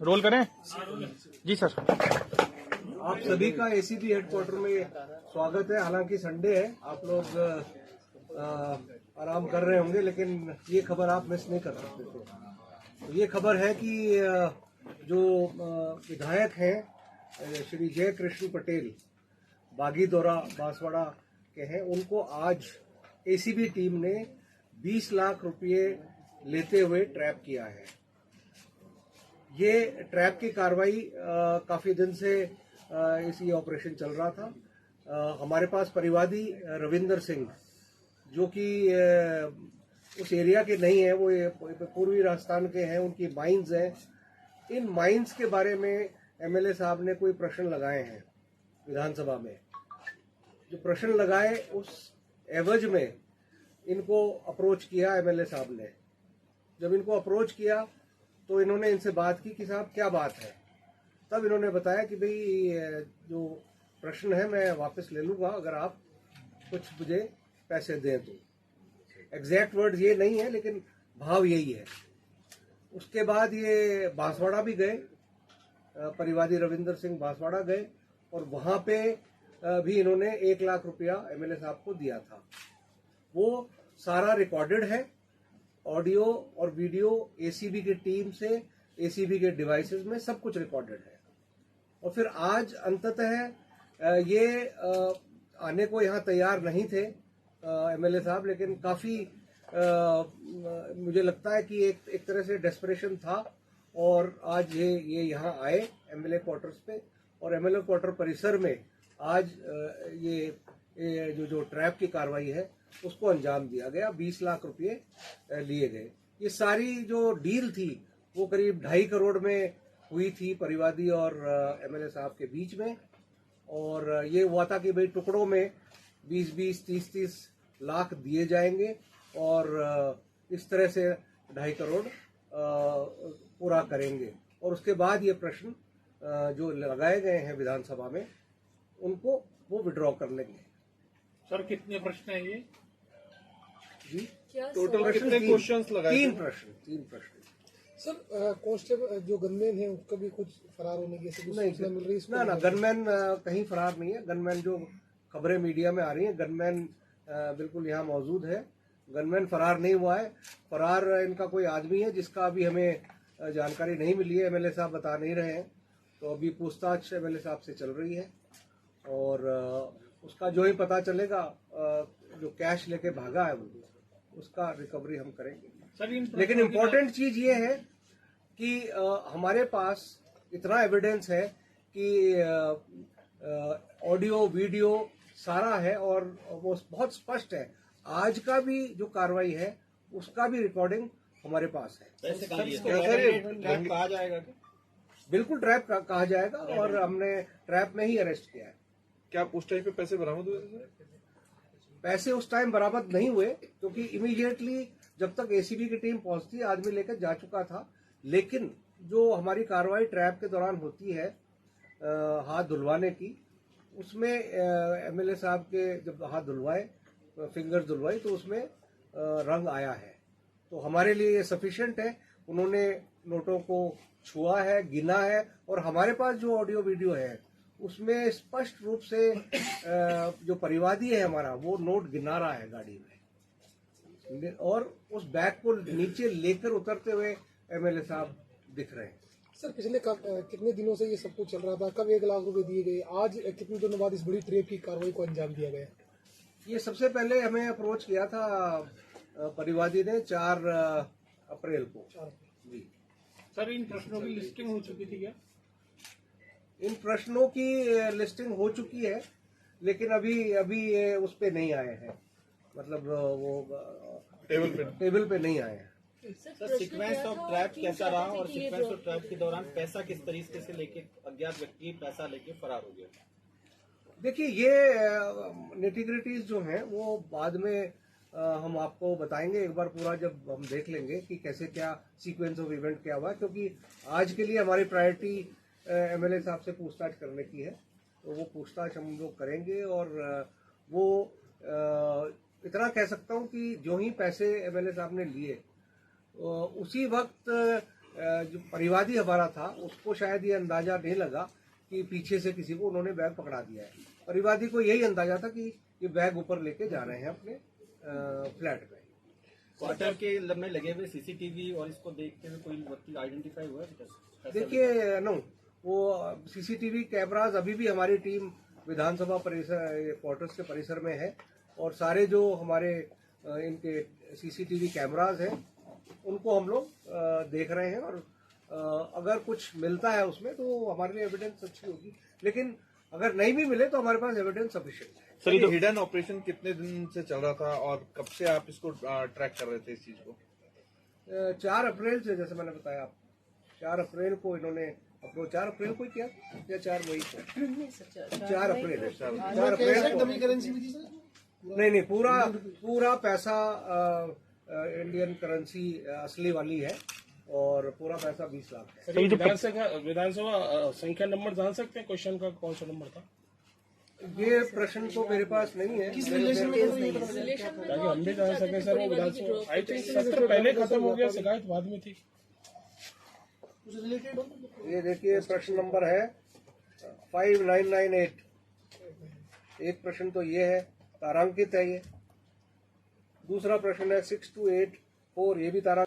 Role करें जी sir. आप सभी का एसीबी हेडक्वार्टर में स्वागत है। हालांकि संडे है, आप लोग आराम कर रहे होंगे, लेकिन ये खबर आप मिस नहीं कर सकते थे। तो ये खबर है कि जो विधायक हैं श्री जय कृष्ण पटेल बागीदोरा बांसवाड़ा के हैं, उनको आज एसीबी टीम ने 20 लाख रुपये लेते हुए ट्रैप किया है। ये ट्रैप की कार्रवाई काफी दिन से ये ऑपरेशन चल रहा था। हमारे पास परिवादी रविंदर सिंह, जो कि उस एरिया के नहीं है, वो पूर्वी राजस्थान के हैं, उनकी माइंस हैं। इन माइंस के बारे में एमएलए साहब ने कोई प्रश्न लगाए हैं विधानसभा में। जो प्रश्न लगाए उस एवज में इनको अप्रोच किया एमएलए साहब ने। जब इनको अप्रोच किया तो इन्होंने इनसे बात की कि साहब क्या बात है। तब इन्होंने बताया कि भाई जो प्रश्न है मैं वापस ले लूंगा अगर आप कुछ मुझे पैसे दें तो। एग्जैक्ट वर्ड ये नहीं है, लेकिन भाव यही है। उसके बाद ये बांसवाड़ा भी गए, परिवादी रविंदर सिंह बांसवाड़ा गए, और वहां पे भी इन्होंने 1 लाख रुपया एमएलए साहब को दिया था। वो सारा रिकॉर्डेड है, ऑडियो और वीडियो एसीबी की टीम से, एसीबी के डिवाइसेस में सब कुछ रिकॉर्डेड है। और फिर आज अंततः ये आने को यहाँ तैयार नहीं थे एमएलए साहब, लेकिन काफी मुझे लगता है कि एक तरह से डेस्परेशन था, और आज ये यहाँ आए एमएलए क्वार्टर्स पे, और एमएलए क्वार्टर परिसर में आज ये जो ट्रैप की कार्रवाई है उसको अंजाम दिया गया। 20 लाख रुपये लिए गए। ये सारी जो डील थी वो करीब 2.5 करोड़ में हुई थी परिवादी और एमएलए साहब के बीच में, और ये हुआ था कि भाई टुकड़ों में 20-20, 30-30 लाख दिए जाएंगे, और इस तरह से 2.5 करोड़ पूरा करेंगे। और उसके बाद ये प्रश्न जो लगाए गए हैं विधानसभा में, उनको वो विड्रॉ कर लेंगे। सर कितने प्रश्न है ये जी? टोटल कितने क्वेश्चंस लगाए? 3 प्रश्न। सर कांस्टेबल जो गनमैन है उसका भी कुछ फरार होने की सूचना मिल रही है? ना, गनमैन कहीं फरार नहीं है। गनमैन जो खबरें मीडिया में आ रही हैं, गनमैन बिल्कुल यहाँ मौजूद है। गनमैन फरार नहीं हुआ है। फरार इनका कोई आदमी है जिसका अभी हमें जानकारी नहीं मिली है, एमएलए साहब बता नहीं रहे हैं। तो अभी पूछताछ एमएलए साहब से चल रही है, और उसका जो ही पता चलेगा, जो कैश लेके भागा है उसका रिकवरी हम करेंगे। लेकिन इम्पोर्टेंट चीज ये है कि हमारे पास इतना एविडेंस है कि ऑडियो वीडियो सारा है, और वो बहुत स्पष्ट है। आज का भी जो कार्रवाई है उसका भी रिकॉर्डिंग हमारे पास है। ट्रैप कहा जाएगा? बिल्कुल ट्रैप कहा जाएगा, और हमने ट्रैप में ही अरेस्ट किया है। क्या उस टाइम पे पैसे बरामद हुए? पैसे उस टाइम बरामद नहीं हुए, क्योंकि इमीडिएटली जब तक एसीबी की टीम पहुंचती आदमी लेकर जा चुका था। लेकिन जो हमारी कार्रवाई ट्रैप के दौरान होती है हाथ धुलवाने की, उसमें एमएलए साहब के जब हाथ धुलवाए, फिंगर्स धुलवाई, तो उसमें रंग आया है। तो हमारे लिए ये सफिशिएंट है। उन्होंने नोटों को छुआ है, गिना है, और हमारे पास जो ऑडियो वीडियो है उसमें स्पष्ट रूप से जो परिवादी है हमारा, वो नोट गिना रहा है गाड़ी में, और उस बैग को नीचे लेकर उतरते हुए एमएलए साहब दिख रहे हैं। सर पिछले कितने दिनों से ये सब कुछ चल रहा था? कब 1 लाख रुपए दिए गए? आज कितने दिनों बाद इस बड़ी ट्रेप की कार्रवाई को अंजाम दिया गया? ये सबसे पहले हमें अप्रोच किया था परिवादी ने 4 अप्रैल को। जी सर, इन प्रश्नों की लिस्टिंग हो चुकी थी क्या? इन प्रश्नों की लिस्टिंग हो चुकी है, लेकिन अभी ये उस पे नहीं आए हैं, मतलब वो टेबल पे नहीं आए हैं। सर सीक्वेंस ऑफ ट्रैप कैसा रहा, और सीक्वेंस ऑफ ट्रैप के दौरान पैसा किस तरीके से लेके अज्ञात व्यक्ति पैसा लेके फरार हो गया? देखिए, ये निटिग्रिटीज जो हैं वो बाद में हम आपको बताएंगे। एक बार पूरा जब हम देख लेंगे कि कैसे क्या सीक्वेंस ऑफ इवेंट क्या हुआ, क्योंकि आज के लिए हमारी प्रायोरिटी एमएलए साहब से पूछताछ करने की है। तो वो पूछताछ हम लोग करेंगे, और वो इतना कह सकता हूं कि जो ही पैसे एमएलए साहब ने लिए उसी वक्त जो परिवादी हमारा था उसको शायद ये अंदाजा नहीं लगा कि पीछे से किसी को उन्होंने बैग पकड़ा दिया है। परिवादी को यही अंदाजा था कि ये बैग ऊपर लेके जा रहे हैं अपने फ्लैट में। क्वार्टर के में लगे हुए सीसीटीवी और इसको देखते हुए कोई व्यक्ति आइडेंटिफाई हुआ है? देखिए नो, वो सीसीटीवी कैमराज अभी भी हमारी टीम विधानसभा परिसर क्वार्टर्स के परिसर में है और सारे जो हमारे इनके सीसीटीवी कैमराज हैं उनको हम लोग देख रहे हैं और अगर कुछ मिलता है उसमें तो हमारे लिए एविडेंस अच्छी होगी, लेकिन अगर नहीं भी मिले तो हमारे पास एविडेंस सफिशिएंट है। सर ये हिडन ऑपरेशन कितने दिन से चल रहा था और कब से आप इसको ट्रैक कर रहे थे इस चीज को? 4 अप्रैल से, जैसे मैंने बताया आप, 4 अप्रैल को इन्होंने अप्रोच, 4 अप्रैल को किया या 4 मई को? 4 अप्रैल है, 4 अप्रैल को। डमी करेंसी भी थी सर? नहीं, पूरा पैसा इंडियन करेंसी असली वाली है और पूरा पैसा 20 लाख है। सर, ये विधानसभा संख्या नंबर जान सकते हैं क्वेश्चन का कौन सा नंबर था? ये प्रश्न तो मेरे पास नहीं है। किस रिलेशन में ताकि हम भी जान सकें सर। वो विधानसभा आई थिंक सत्र पहले खत्म हो गया, शिकायत बाद में थी। रिलेटेड हो? ये देखिए प्रश्न नंबर है 5998। एक प्रश्न तो ये है, तारांकित है ये। दूसरा प्रश्न है 6284, ये भी तारांकित